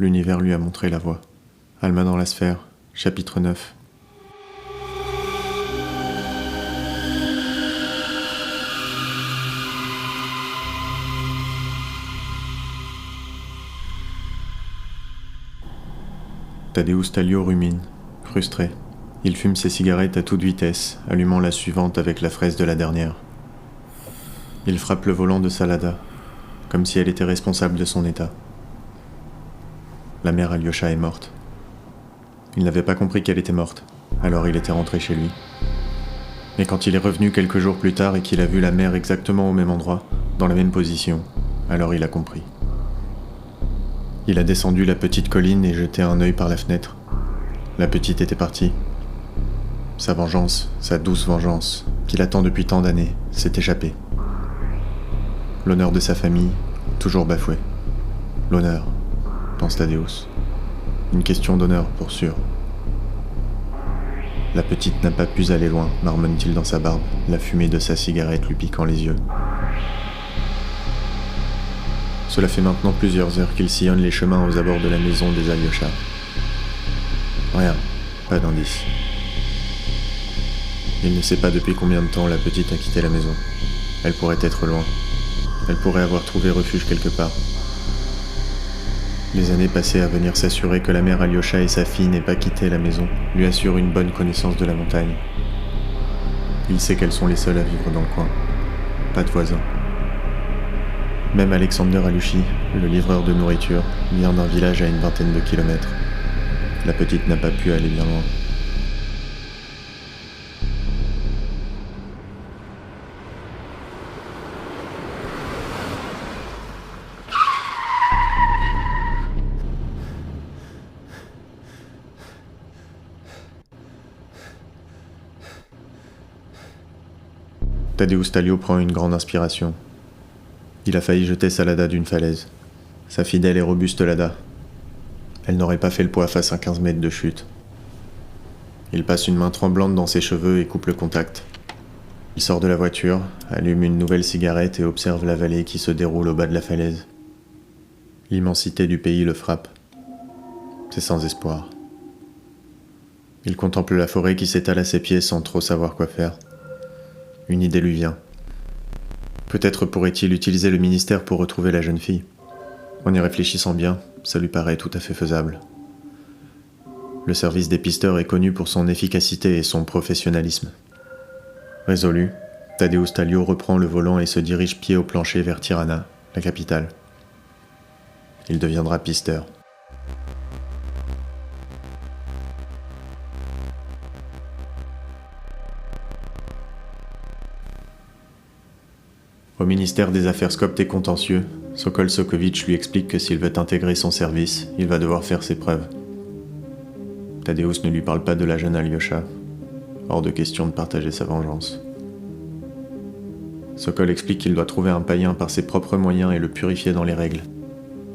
l'univers lui a montré la voie. Alma dans la sphère, chapitre 9. Tadeusz Talio rumine, frustré. Il fume ses cigarettes à toute vitesse, allumant la suivante avec la fraise de la dernière. Il frappe le volant de sa Lada, comme si elle était responsable de son état. La mère Alyosha est morte. Il n'avait pas compris qu'elle était morte, alors il était rentré chez lui. Mais quand il est revenu quelques jours plus tard et qu'il a vu la mère exactement au même endroit, dans la même position, alors il a compris. Il a descendu la petite colline et jeté un œil par la fenêtre. La petite était partie. Sa vengeance, sa douce vengeance, qu'il attend depuis tant d'années, s'est échappée. L'honneur de sa famille, toujours bafoué. L'honneur, pense Tadeusz. Une question d'honneur, pour sûr. La petite n'a pas pu aller loin, marmonne-t-il dans sa barbe, la fumée de sa cigarette lui piquant les yeux. Cela fait maintenant plusieurs heures qu'il sillonne les chemins aux abords de la maison des Alyosha. Rien, pas d'indice. Il ne sait pas depuis combien de temps la petite a quitté la maison. Elle pourrait être loin. Elle pourrait avoir trouvé refuge quelque part. Les années passées à venir s'assurer que la mère Alyosha et sa fille n'aient pas quitté la maison lui assurent une bonne connaissance de la montagne. Il sait qu'elles sont les seules à vivre dans le coin. Pas de voisins. Même Alexander Alushi, le livreur de nourriture, vient d'un village à une vingtaine de kilomètres. La petite n'a pas pu aller bien loin. Tadeusz Talio prend une grande inspiration. Il a failli jeter sa Lada d'une falaise. Sa fidèle et robuste Lada. Elle n'aurait pas fait le poids face à 15 mètres de chute. Il passe une main tremblante dans ses cheveux et coupe le contact. Il sort de la voiture, allume une nouvelle cigarette et observe la vallée qui se déroule au bas de la falaise. L'immensité du pays le frappe. C'est sans espoir. Il contemple la forêt qui s'étale à ses pieds sans trop savoir quoi faire. Une idée lui vient. Peut-être pourrait-il utiliser le ministère pour retrouver la jeune fille. En y réfléchissant bien, ça lui paraît tout à fait faisable. Le service des pisteurs est connu pour son efficacité et son professionnalisme. Résolu, Tadeusz Talio reprend le volant et se dirige pied au plancher vers Tirana, la capitale. Il deviendra pisteur. Au ministère des Affaires Scoptes et Contentieux, Sokol Sokovic lui explique que s'il veut intégrer son service, il va devoir faire ses preuves. Tadeusz ne lui parle pas de la jeune Alyosha. Hors de question de partager sa vengeance. Sokol explique qu'il doit trouver un païen par ses propres moyens et le purifier dans les règles.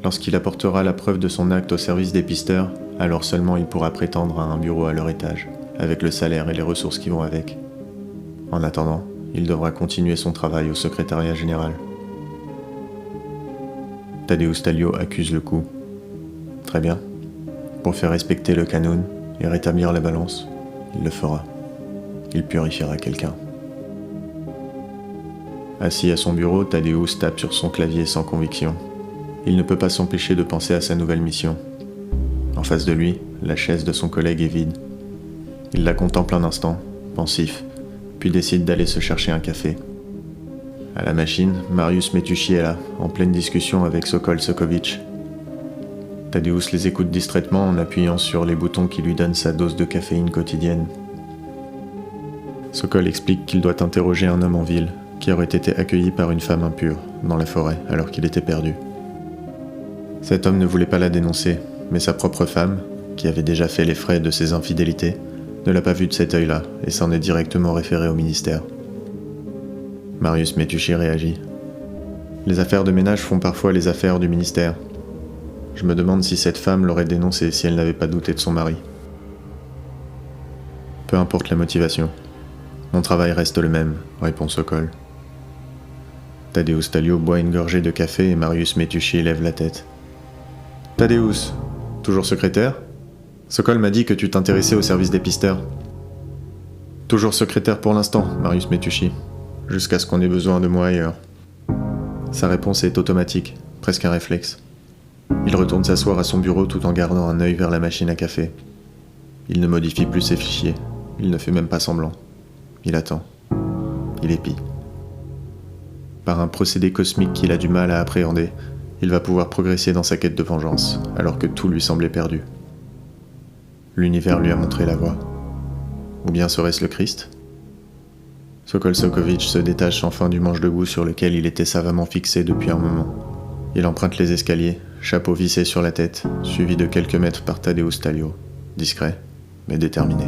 Lorsqu'il apportera la preuve de son acte au service des pisteurs, alors seulement il pourra prétendre à un bureau à leur étage, avec le salaire et les ressources qui vont avec. En attendant, il devra continuer son travail au secrétariat général. Tadeusz Talio accuse le coup. Très bien. Pour faire respecter le canon et rétablir la balance, il le fera. Il purifiera quelqu'un. Assis à son bureau, Tadeusz tape sur son clavier sans conviction. Il ne peut pas s'empêcher de penser à sa nouvelle mission. En face de lui, la chaise de son collègue est vide. Il la contemple un instant, pensif, puis décide d'aller se chercher un café. À la machine, Marius Metucci est là, en pleine discussion avec Sokol Sokovic. Tadeusz les écoute distraitement en appuyant sur les boutons qui lui donnent sa dose de caféine quotidienne. Sokol explique qu'il doit interroger un homme en ville, qui aurait été accueilli par une femme impure, dans la forêt, alors qu'il était perdu. Cet homme ne voulait pas la dénoncer, mais sa propre femme, qui avait déjà fait les frais de ses infidélités, ne l'a pas vu de cet œil-là et s'en est directement référé au ministère. Marius Metucci réagit. Les affaires de ménage font parfois les affaires du ministère. Je me demande si cette femme l'aurait dénoncé si elle n'avait pas douté de son mari. Peu importe la motivation. Mon travail reste le même, répond Sokol. Tadeusz Talio boit une gorgée de café et Marius Metucci lève la tête. Tadeusz, Toujours secrétaire? Sokol m'a dit que tu t'intéressais au service des pisteurs. Toujours secrétaire pour l'instant, Marius Metucci. Jusqu'à ce qu'on ait besoin de moi ailleurs. Sa réponse est automatique, presque un réflexe. Il retourne s'asseoir à son bureau tout en gardant un œil vers la machine à café. Il ne modifie plus ses fichiers. Il ne fait même pas semblant. Il attend. Il épie. Par un procédé cosmique qu'il a du mal à appréhender, il va pouvoir progresser dans sa quête de vengeance, alors que tout lui semblait perdu. L'univers lui a montré la voie. Ou bien serait-ce le Christ? Sokol Sokovic se détache enfin du manche de boue sur lequel il était savamment fixé depuis un moment. Il emprunte les escaliers, chapeau vissé sur la tête, suivi de quelques mètres par Tadeusz Talio, discret, mais déterminé.